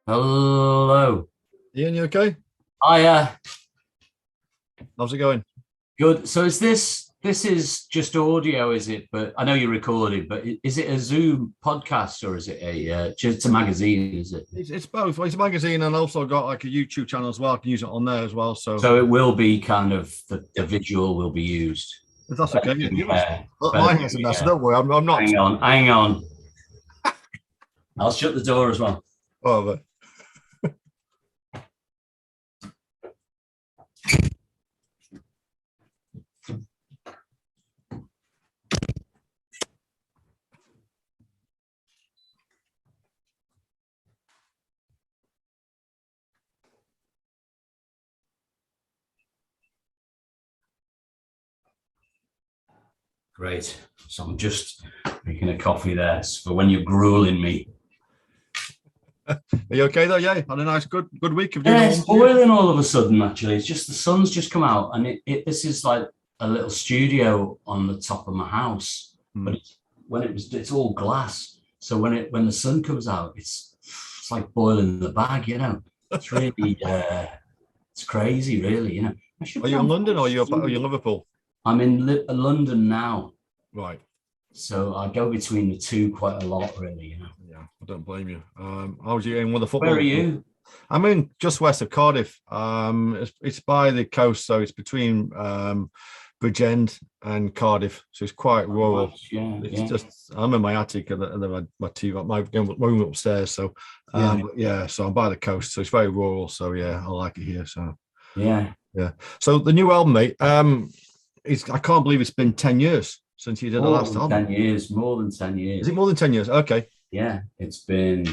Hello. Ian, you okay? Hiya. How's it going? Good. So this is just audio, is it? But I know you recorded, but is it a Zoom podcast or is it just a magazine, is it? It's both. Well, it's a magazine and also got like a YouTube channel as well. I can use it on there as well. So So it will be kind of the visual will be used. if that's okay. Better than your Yours, hair. my Better than hair's in your there, so hair. don't worry. I'm not. Hang on. I'll shut the door as well. Oh, but Great. So I'm just making a coffee there for when you're grueling me. are you okay though? Yeah, had a nice, good week of doing Yeah, all it's this. Yeah. boiling all of a sudden, actually. It's just the sun's just come out, and this is like a little studio on the top of my house. But Hmm. it's all glass. So when the sun comes out, it's like boiling the bag. It's really it's crazy, really. I should Are be you in on London or are you in soon. Liverpool? I'm in London now, Right. so I go between the two quite a lot, really. Yeah, I don't blame you. How's you in with the Where are football? you? I'm in just west of Cardiff. It's by the coast, so it's between Bridgend and Cardiff, so it's quite rural. Nice. Yeah, It's yeah, just I'm in my attic and then my TV, my room upstairs. So yeah, yeah, so I'm by the coast, so it's very rural. So yeah, I like it here. So yeah. yeah. So the new album, mate. It's I can't believe it's been 10 years since you did the More last than album. 10 years, more than 10 Is it years. more than 10 years? Okay. Yeah, it's been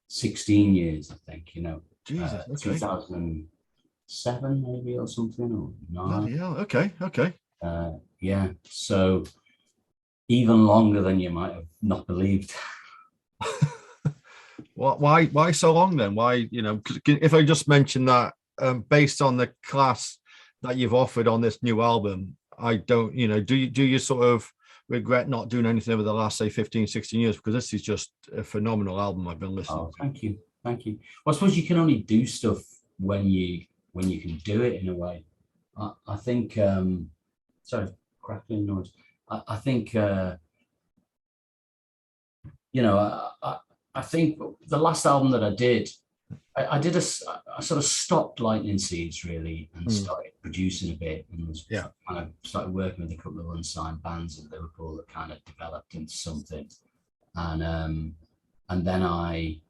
16 years, I think, Jesus. Okay. 2007 maybe or something, or nine. Bloody hell. Okay. Okay. Yeah, so even longer than you might have not believed. Why so long then? Why, 'cause if I just mention that based on the class that you've offered on this new album, I don't, do you sort of regret not doing anything over the last, say, 15, 16 years? Because this is just a phenomenal album I've been listening Oh, to. thank you. Thank you. Well, I suppose you can only do stuff when you can do it in a way. I think sorry, crackling noise. I think you know, I think the last album that I did, I did I sort of stopped Lightning Seeds really and Mm, started producing a bit and was yeah. kind of started working with a couple of unsigned bands in Liverpool that kind of developed into something. And then I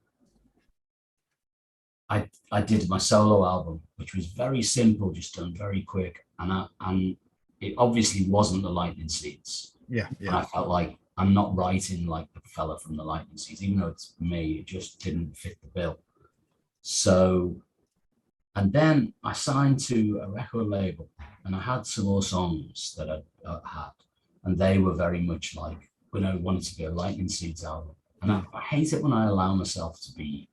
did my solo album, which was very simple, just done very quick, and it obviously wasn't the Lightning Seeds, Yeah. and Yeah. I felt like I'm not writing like the fella from the Lightning Seeds, even though it's me, it just didn't fit the bill. So, and then I signed to a record label, and I had some more songs that I had, and they were very much like when I wanted to be a Lightning Seeds album, and Mm, I hate it when I allow myself to be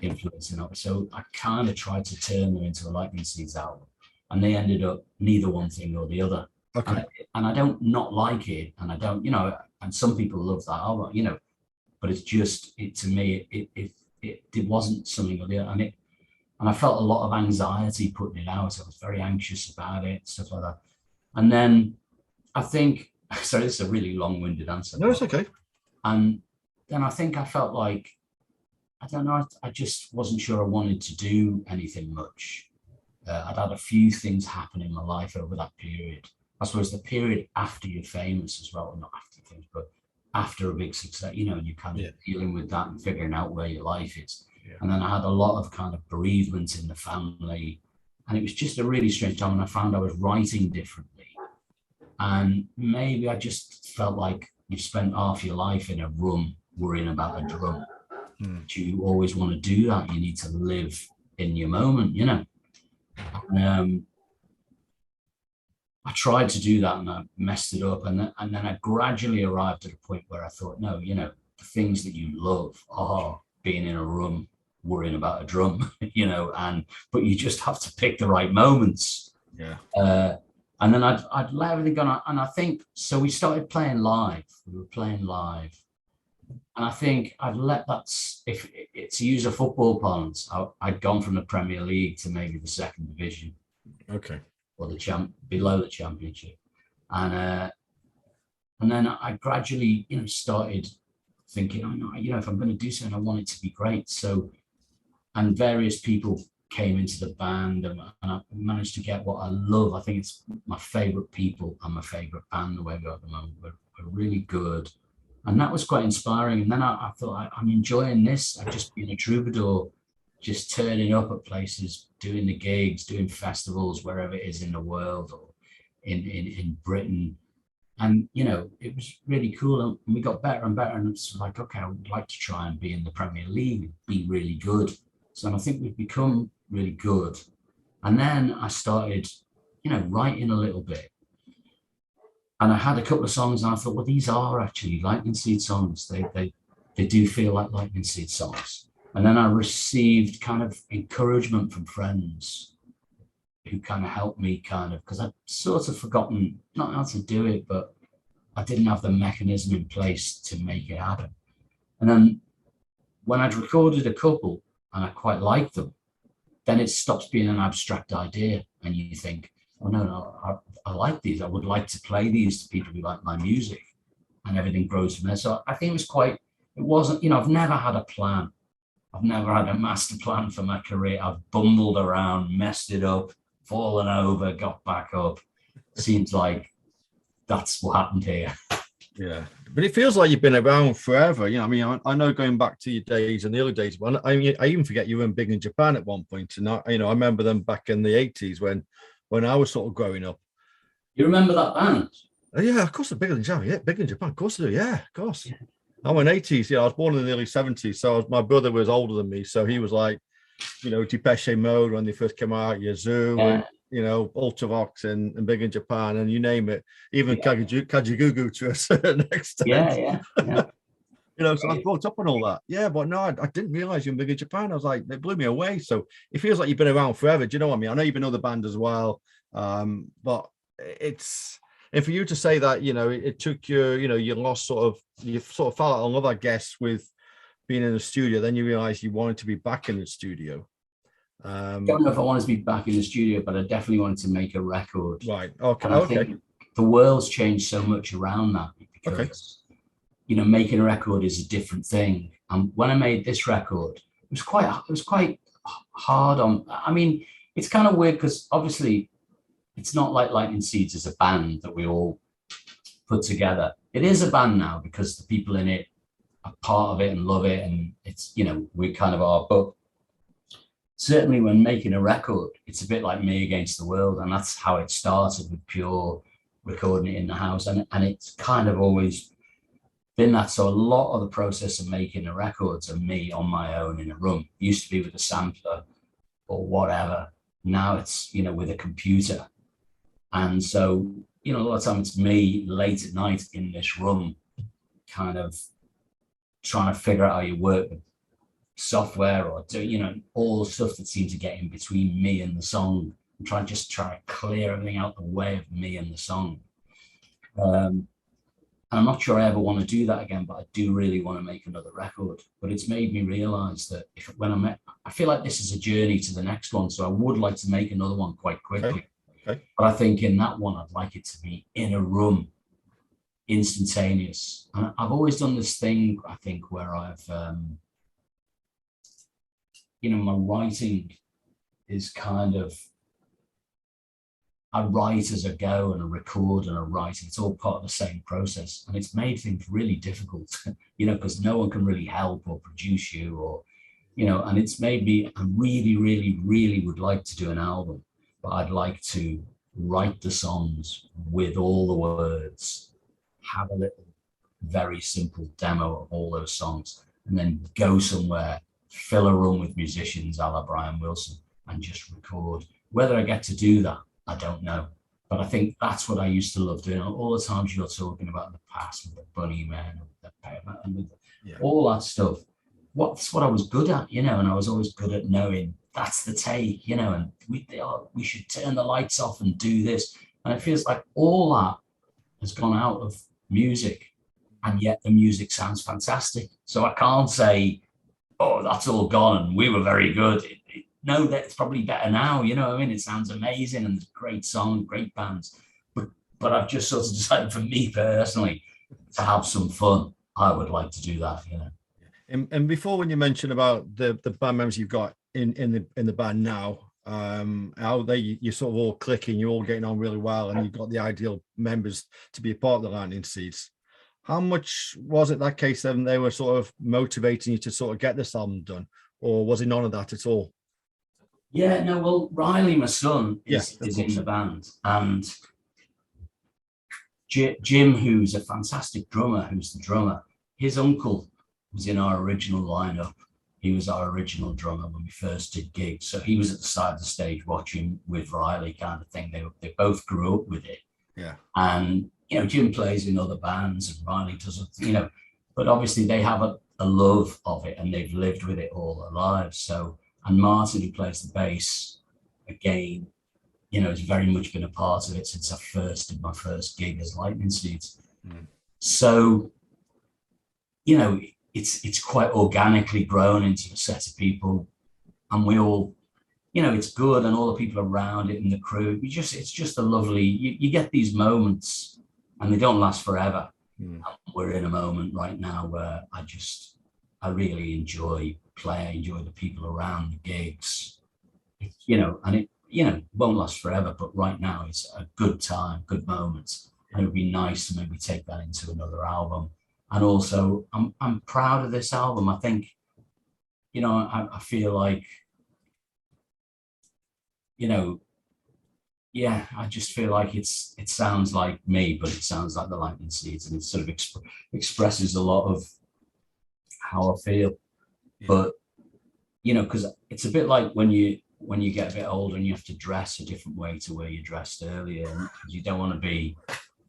influencing it. So I kind of tried to turn them into a Lightning Seeds album, and they ended up neither one thing or the other. And okay. I, and I don't not like it, and I don't, and some people love that album, but it's just it to me it wasn't something or the other, and I felt a lot of anxiety putting it out. I was very anxious about it, stuff like that. And then I think, sorry, this is a really long-winded answer, No, it's okay. and then I think I felt like I don't know. I just wasn't sure I wanted to do anything much. I'd had a few things happen in my life over that period. I suppose the period after you're famous as well, not after things, but after a big success, and you're kind of Yeah. dealing with that and figuring out where your life is. Yeah. And then I had a lot of kind of bereavement in the family. And it was just a really strange time. And I found I was writing differently. And maybe I just felt like you've spent half your life in a room worrying about a drum. Mm, You always want to do that. You need to live in your moment. And, I tried to do that and I messed it up. And then I gradually arrived at a point where I thought, no, the things that you love are being in a room worrying about a drum, but you just have to pick the right moments. yeah. Uh, and then I'd let everything go on. And I think, so we started playing live. We were playing live And I think I'd let that, if to use a football parlance, I'd gone from the Premier League to maybe the second division. Okay. Or below the championship. And then I gradually, started thinking, oh no, if I'm going to do something, I want it to be great. So, and various people came into the band, and I managed to get what I love. I think it's my favorite people and my favorite band the way we are at the moment. We're really good. And that was quite inspiring. And then I thought, I'm enjoying this. I've just been a troubadour, just turning up at places, doing the gigs, doing festivals, wherever it is in the world or in Britain. And, it was really cool. And we got better and better. And it's like, okay, I would like to try and be in the Premier League, be really good. So I think we've become really good. And then I started, writing a little bit. And I had a couple of songs and I thought, well, these are actually Lightning Seed songs. They do feel like Lightning Seed songs. And then I received kind of encouragement from friends who kind of helped me because I'd sort of forgotten not how to do it, but I didn't have the mechanism in place to make it happen. And then when I'd recorded a couple and I quite liked them, then it stops being an abstract idea. And you think, oh, no, I like these. I would like to play these to people who like my music, and everything grows from there. So I think it wasn't, I've never had a plan. I've never had a master plan for my career. I've bumbled around, messed it up, fallen over, got back up. Seems like that's what happened here. Yeah, but it feels like you've been around forever. I know going back to your days in the early days. Well, I even forget you were big in Japan at one point, and I remember them back in the 80s when I was sort of growing up. You remember that band? Yeah, of course, they're bigger than Japan. Yeah, bigger in Japan. Of course they do. Yeah, of course. Yeah. I'm in 80s. Yeah, I was born in the early 70s. So my brother was older than me. So he was like, Depeche Mode when they first came out, Yazoo, and Ultravox and big in Japan, and you name it, even Kajagoogoo to a certain extent. Yeah. So I brought up on all that. Yeah, but no, I didn't realize you were big in Japan. I was like, it blew me away. So it feels like you've been around forever. Do you know what I mean? I know you've been in other band as well, but and for you to say that, it took you lost you sort of fell out of love, I guess, with being in the studio. Then you realize you wanted to be back in the studio. I don't know if I wanted to be back in the studio, but I definitely wanted to make a record. Right. Okay. And I think the world's changed so much around that because, making a record is a different thing. And when I made this record, it was quite hard on. I mean, it's kind of weird because obviously it's not like Lightning Seeds as a band that we all put together. It is a band now because the people in it are part of it and love it, and it's we kind of are. But certainly when making a record, it's a bit like me against the world, and that's how it started, with pure recording it in the house, and it's kind of always been that. So a lot of the process of making the records are me on my own in a room. It used to be with a sampler or whatever. Now it's with a computer. And so, a lot of times it's me late at night in this room, kind of trying to figure out how you work with software or do, all the stuff that seems to get in between me and the song, and try to clear everything out the way of me and the song. And I'm not sure I ever want to do that again, but I do really want to make another record. But it's made me realize that I feel like this is a journey to the next one. So I would like to make another one quite quickly. Okay. But I think in that one, I'd like it to be in a room, instantaneous. And I've always done this thing, I think, where I've, my writing is kind of, I write as I go, and I record and I write. It's all part of the same process. And it's made things really difficult, because no one can really help or produce you or, and it's made me, I really, really, really would like to do an album. But I'd like to write the songs with all the words, have a little very simple demo of all those songs, and then go somewhere, fill a room with musicians a la Brian Wilson, and just record. Whether I get to do that, I don't know. But I think that's what I used to love doing. All the times you're talking about in the past with the Bunny Man, with the Payment, and with all that stuff. What's what I was good at, and I was always good at knowing that's the take, and we should turn the lights off and do this. And it feels like all that has gone out of music. and yet the music sounds fantastic. So I can't say, oh, that's all gone and we were very good. No, that's probably better now. You know what I mean? It sounds amazing and there's great song, great bands. But I've just sort of decided, for me personally, to have some fun. I would like to do that. You know. And before, when you mentioned about the band members you've got in the band now, how you're sort of all clicking, you're all getting on really well, and you've got the ideal members to be a part of the Lightning Seeds. How much was it that case then they were sort of motivating you to sort of get this album done, or was it none of that at all? Yeah, no, well, Riley, my son, is in the band, and Jim, who's a fantastic drummer, who's the drummer, his uncle was in our original lineup. He was our original drummer when we first did gigs. So he was at the side of the stage watching with Riley, kind of thing. They both grew up with it. Yeah. And, you know, Jim plays in other bands and Riley doesn't, you know, but obviously they have a love of it and they've lived with it all their lives. So, and Martin, who plays the bass, again, you know, has very much been a part of it since my first gig as Lightning Seeds. Mm. So, you know, it's quite organically grown into a set of people, and we all, you know, it's good, and all the people around it and the crew. It's just a lovely. You get these moments, and they don't last forever. Mm. We're in a moment right now where I really enjoy playing, enjoy the people around the gigs, you know, and it, you know, won't last forever, but right now it's a good time, good moments, and it would be nice to maybe take that into another album. And also, I'm proud of this album. I think, you know, I feel like, you know, yeah, I just feel like it sounds like me, but it sounds like the Lightning Seeds, and it sort of expresses a lot of how I feel. Yeah. But, you know, because it's a bit like when you get a bit older and you have to dress a different way to where you dressed earlier, and you don't want to be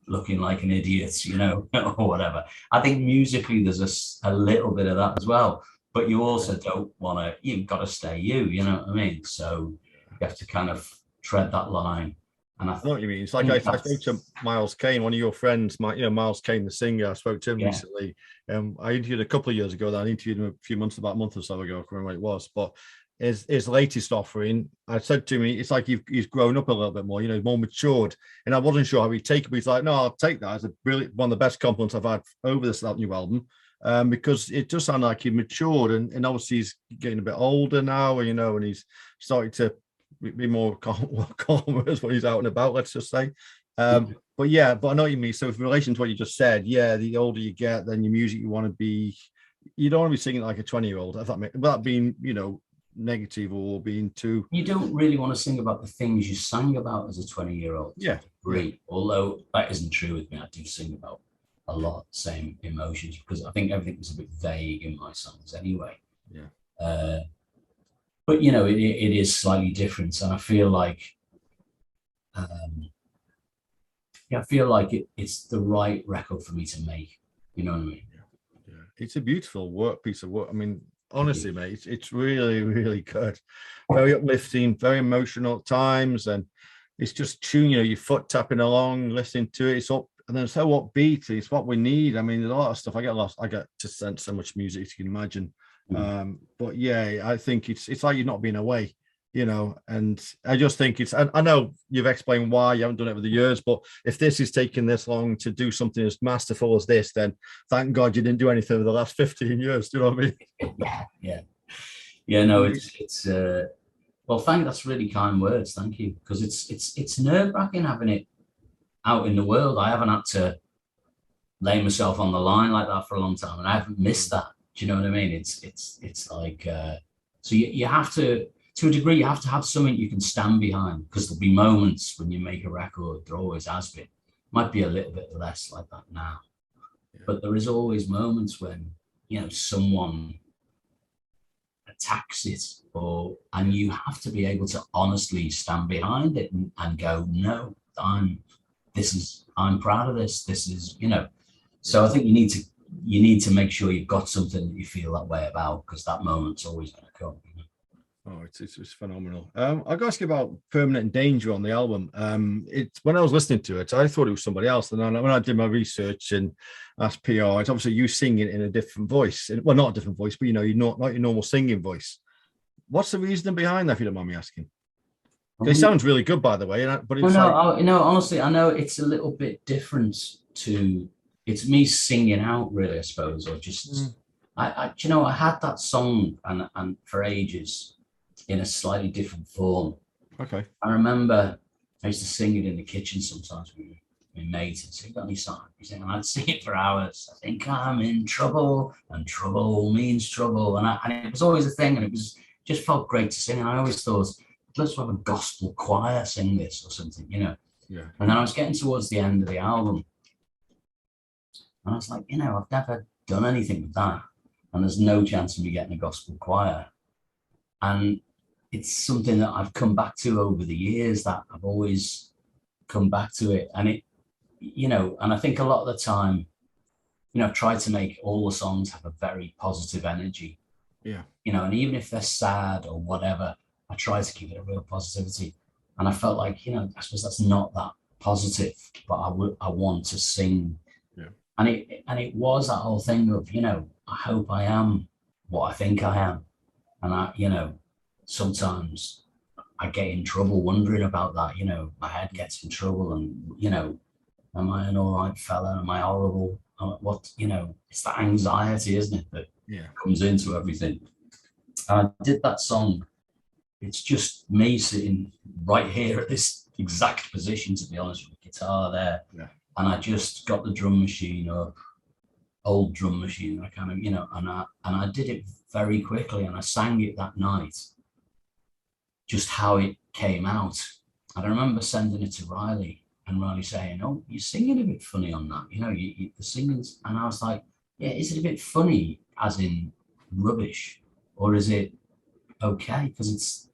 looking like an idiot, you know, or whatever. I think musically there's a little bit of that as well, but you also don't want to, you've got to stay you know what I mean? So you have to kind of tread that line. And I know what you mean. It's like I spoke to Miles Kane, one of your friends, Miles Kane, the singer. I spoke to him recently. I interviewed a couple of years ago. I interviewed him about a month or so ago. I can't remember what it was, but his latest offering, I said to me, it's like he's grown up a little bit more, you know, more matured. And I wasn't sure how he'd take it, but he's like, no, I'll take that as one of the best compliments I've had over that new album, because it does sound like he matured, and obviously he's getting a bit older now, you know, and he's starting to be more calmer as when he's out and about, let's just say. But I know what you mean. So in relation to what you just said, yeah, the older you get, then your music, you don't want to be singing like a 20-year-old, without being, you know, negative or being too. You don't really want to sing about the things you sang about as a 20-year-old. Yeah. Great. Although that isn't true with me. I do sing about a lot of the same emotions, because I think everything was a bit vague in my songs anyway. Yeah. But you know, it is slightly different, and I feel like, it's the right record for me to make. You know what I mean? Yeah. It's a beautiful piece of work. I mean, honestly, mate, it's really, really good. Very uplifting, very emotional at times, and it's just tune, you know, your foot tapping along, listening to it. It's up, and then it's so upbeat. It's what we need. I mean, there's a lot of stuff. I get to sense so much music, as you can imagine. But yeah, I think it's like you're not being away, you know, and I just think I know you've explained why you haven't done it over the years, but if this is taking this long to do something as masterful as this, then thank God you didn't do anything for the last 15 years. Do you know what I mean? Yeah. No, it's well, that's really kind words. Thank you. Because it's nerve-wracking having it out in the world. I haven't had to lay myself on the line like that for a long time, and I haven't missed that. Do you know what I mean? It's like, so you have to a degree, you have to have something you can stand behind, because there'll be moments when you make a record, there always has been. Might be a little bit less like that now, but there is always moments when, you know, someone attacks it, and you have to be able to honestly stand behind it and go, no, I'm proud of this. This is, you know, so I think you need to make sure you've got something that you feel that way about, because that moment's always going to come. Oh, it's phenomenal. I've got to ask you about Permanent Danger on the album. It's when I was listening to it, I thought it was somebody else. And then when I did my research and asked PR, it's obviously you singing in a different voice. Well, not a different voice, but you're not your normal singing voice. What's the reasoning behind that, if you don't mind me asking? It sounds really good, by the way. But it's honestly, I know it's a little bit different to. It's me singing out, really, I suppose, or just. I had that song and for ages in a slightly different form. Okay. I remember I used to sing it in the kitchen sometimes with my mates and say, "Got any song?" And I'd sing it for hours. I think I'm in trouble, and trouble means trouble, and it was always a thing, and it was just felt great to sing. And I always thought, let's have a gospel choir sing this or something, Yeah. And then I was getting towards the end of the album, and I was like, I've never done anything with that, and there's no chance of me getting a gospel choir. And it's something that I've come back to over the years, that I've always come back to it. And it, and I think a lot of the time, I've tried to make all the songs have a very positive energy. Yeah. And even if they're sad or whatever, I try to keep it a real positivity. And I felt like, I suppose that's not that positive, but I want to sing. Yeah. And it was that whole thing of, I hope I am what I think I am. And sometimes I get in trouble wondering about that, my head gets in trouble and, am I an all right fella? Am I horrible? It's that anxiety, isn't it, that comes into everything. I did that song. It's just me sitting right here at this exact position, to be honest, with the guitar there. Yeah. And I just got the drum machine up, old drum machine. I kind of, and I did it very quickly, and I sang it that night, just how it came out. And I remember sending it to Riley, and Riley saying, "Oh, you're singing a bit funny on that, the singing's," and I was like, "Yeah, is it a bit funny as in rubbish, or is it okay? Because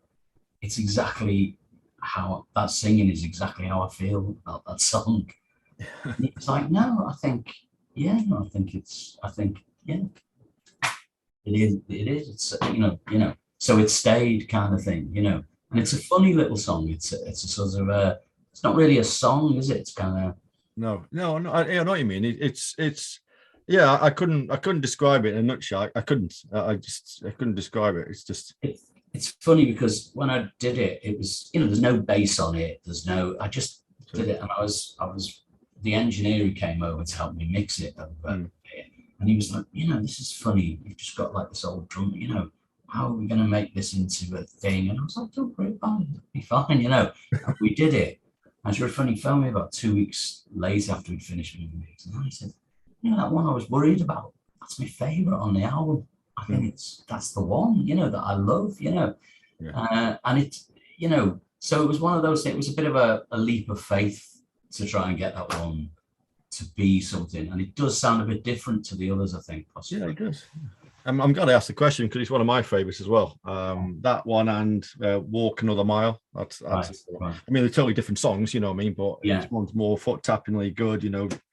it's exactly how that singing is exactly how I feel about that song." It's like, no, I think, yeah, it is. It's, so it stayed kind of thing, and it's a funny little song. It's a sort of it's not really a song, is it? It's kind of. No, I know what you mean. It's yeah, I couldn't describe it in a nutshell. I couldn't describe it. It's just. It's funny because when I did it, it was, there's no bass on it. I just did it, and I was the engineer who came over to help me mix it over and he was like, this is funny. You've just got like this old drum, how are we going to make this into a thing? And I was like, don't worry about it, it'll be fine, And we did it. And she was funny, phoned me about 2 weeks later after we'd finished moving it. And I said, that one I was worried about, that's my favorite on the album. I think that's the one, that I love, and it's, so it was one of those things. It was a bit of a leap of faith to try and get that one to be something, and it does sound a bit different to the others, I think, possibly. Yeah, it does. I'm glad I asked the question because it's one of my favorites as well. That one and Walk Another Mile. That's right. I mean, they're totally different songs, you know what I mean? But each one's more foot tappingly good,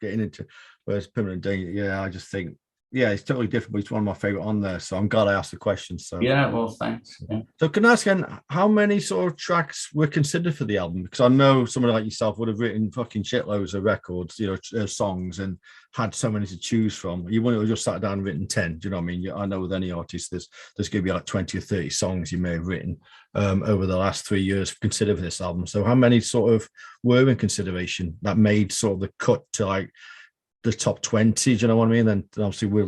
getting into. Whereas Permanent Danger, I just think, it's totally different, but it's one of my favorite on there. So I'm glad I asked the question. So well, thanks. Yeah. So can I ask again, how many sort of tracks were considered for the album? Because I know someone like yourself would have written fucking shitloads of records, songs, and had so many to choose from. You wouldn't have just sat down and written 10. Do you know what I mean? I know with any artist, there's going to be like 20 or 30 songs you may have written over the last 3 years considered for this album. So how many sort of were in consideration that made sort of the cut to like the top 20? Do you know what I mean? Then obviously we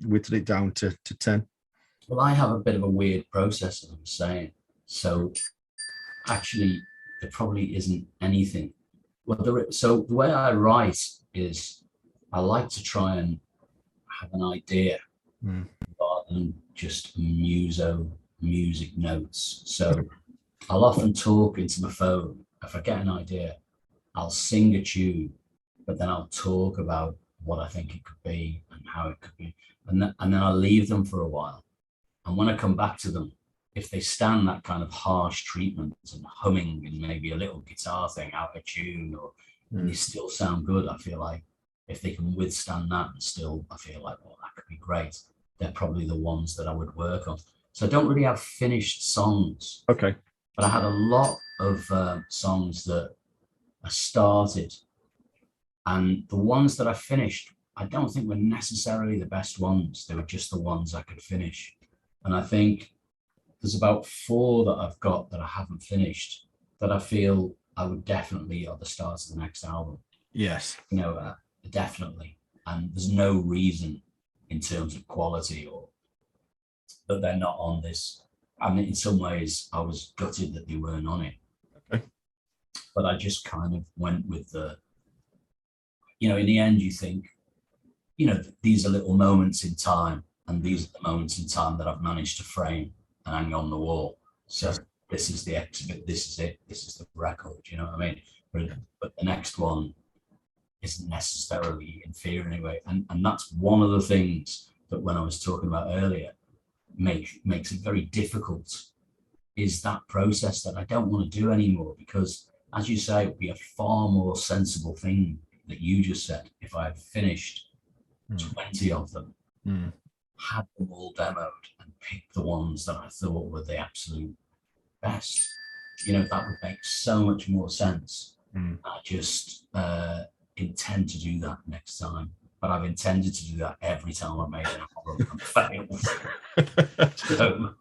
whittled it down to 10. Well, I have a bit of a weird process, as I was saying. So actually, there probably isn't anything. So the way I write is I like to try and have an idea rather than just music notes. So I'll often talk into my phone. If I get an idea, I'll sing a tune, but then I'll talk about what I think it could be and how it could be. And then I'll leave them for a while. And when I come back to them, if they stand that kind of harsh treatment and humming and maybe a little guitar thing out of tune, and they still sound good, I feel like if they can withstand that and still, I feel like, that could be great. They're probably the ones that I would work on. So I don't really have finished songs, Okay. but I had a lot of songs that I started, and the ones that I finished, I don't think were necessarily the best ones. They were just the ones I could finish. And I think there's about 4 that I've got that I haven't finished that I feel I would definitely at the start of the next album. Yes. Definitely. And there's no reason in terms of quality or that they're not on this. I mean, in some ways, I was gutted that they weren't on it. Okay. But I just kind of went with the, in the end, you think, these are little moments in time, and these are the moments in time that I've managed to frame and hang on the wall. So this is the exhibit, this is it, this is the record, you know what I mean? But the next one isn't necessarily inferior anyway. And that's one of the things that when I was talking about earlier, makes it very difficult, is that process that I don't want to do anymore, because as you say, it would be a far more sensible thing that you just said if I had finished 20 of them, had them all demoed and picked the ones that I thought were the absolute best. That would make so much more sense. I just intend to do that next time, but I've intended to do that every time I've made an album and failed. So,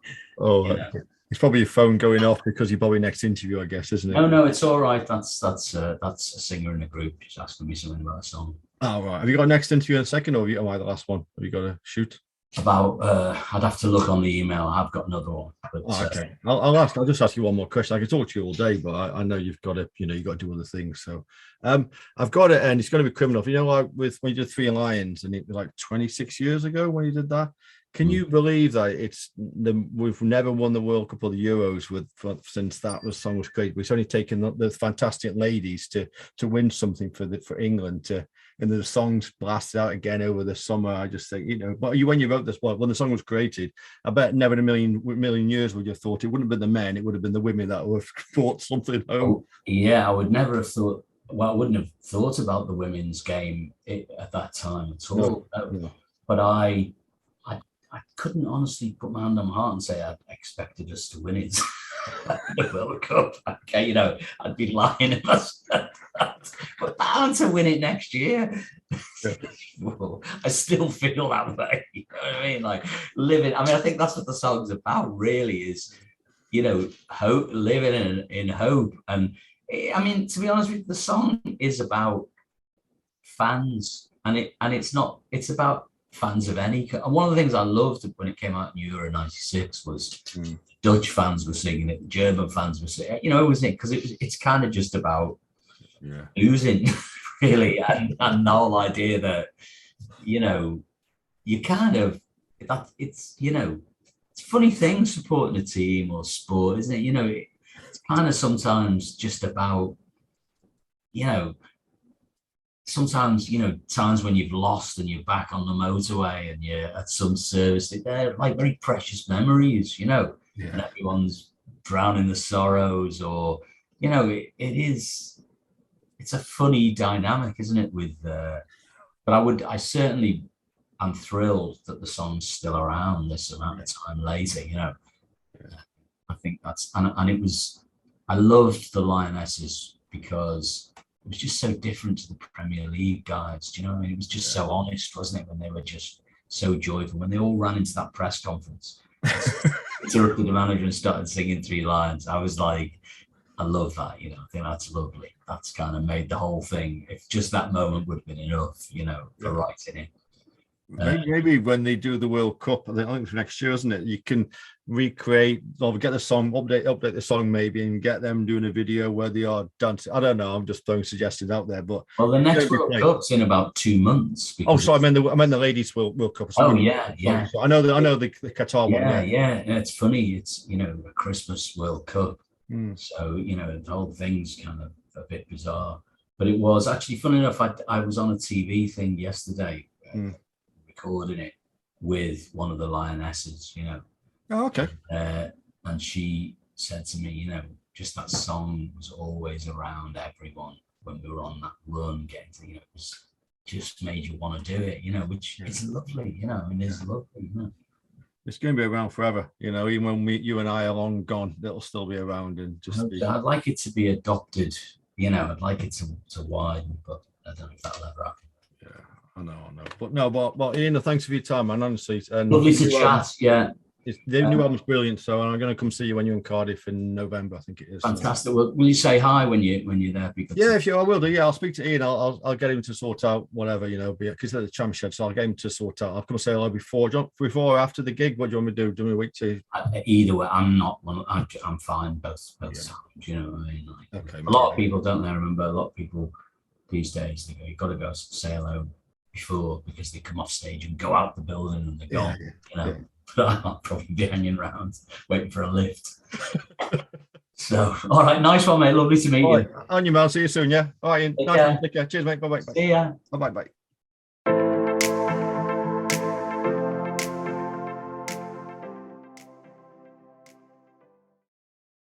it's probably your phone going off because you're probably next interview, I guess, isn't it? No, it's all right. That's a singer in the group just asking me something about a song. Oh, right. Have you got a next interview in a second, or am I the last one? Have you got to shoot? I'd have to look on the email. I've got another one. But, okay. I'll just ask you one more question. I can talk to you all day, but I know you've got to, you've got to do other things. So I've got it, and it's going to be criminal. Like when you did Three Lions, and it was like 26 years ago when you did that. Can you believe that we've never won the World Cup or the Euros since that song was created? We've only taken the fantastic ladies to win something for England and the songs blasted out again over the summer. I just think, but when you wrote this, when the song was created, I bet never in a million years would you have thought it wouldn't have been the men, it would have been the women that would have brought something home. Oh, yeah, I would never have thought. Well, I wouldn't have thought about the women's game at that time at all. No. But I couldn't honestly put my hand on my heart and say I expected us to win it. The World Cup. Okay, I'd be lying if I said that. But bound to win it next year. Yeah. Well, I still feel that way. You know what I mean? Like living. I think that's what the song's about. Really, is hope, living in hope. And to be honest with you, the song is about fans, and it's about fans of any. And one of the things I loved when it came out in Euro '96 was Dutch fans were singing it, German fans were singing it, wasn't it? Because it's kind of just about losing, really, and the whole idea that you kind of it's it's a funny thing supporting a team or sport, isn't it? It's kind of sometimes just about sometimes, times when you've lost and you're back on the motorway and you're at some service, they're like very precious memories, and everyone's drowning the sorrows, or, it's a funny dynamic, isn't it? But I certainly am thrilled that the song's still around this amount of time later, I think and it was, I loved the Lionesses because it was just so different to the Premier League guys. Do you know what I mean? It was just so honest, wasn't it? When they were just so joyful. When they all ran into that press conference, interrupted the manager and started singing Three Lions. I was like, I love that. I think that's lovely. That's kind of made the whole thing. If just that moment would have been enough, for writing it. Maybe when they do the World Cup, I think it's next year, isn't it? You can recreate or get the song, update the song maybe, and get them doing a video where they are dancing. I don't know. I'm just throwing suggestions out there, but the next World Cup's in about 2 months. So I meant the ladies World Cup. Oh yeah. So I know the Qatar one. Yeah. It's funny. It's a Christmas World Cup, so the whole thing's kind of a bit bizarre. But it was actually funny enough. I was on a TV thing yesterday. Recording it with one of the Lionesses, Oh, okay. And she said to me, just that song was always around everyone when we were on that run, getting to, it just made you want to do it, which is lovely, it's lovely, It's going to be around forever, you know. Even when you and I are long gone, it'll still be around and just be. So I'd like it to be adopted, you know. I'd like it to widen, but I don't know if that'll ever happen. Yeah, I know. But no, but Ian, thanks for your time, man. Honestly, and Lovely to chat. Yeah. The new album's brilliant, so I'm going to come see you when you're in Cardiff in November, I think it is. Fantastic. So. Will you say hi when you're there? Because yeah, if you, I will do. Yeah, I'll speak to Ian. I'll get him to sort out whatever, you know, because at the championship, so I'll get him to sort out. I'll come say hello before or after the gig. What do you want me to do? Do you want me to wait to? Either way, I'm not one. I'm fine both times. You know what I mean? Like, okay. A lot of people don't. I remember a lot of people these days. They go, you've got to go say hello before because they come off stage and go out the building and they're gone. You know. Yeah. But I'll probably be hanging around waiting for a lift. So, all right, nice one, mate. Lovely to meet you. On your man. See you soon, yeah? All right, Ian. Nice one. Take care. Cheers, mate. Bye-bye. See ya. Bye-bye.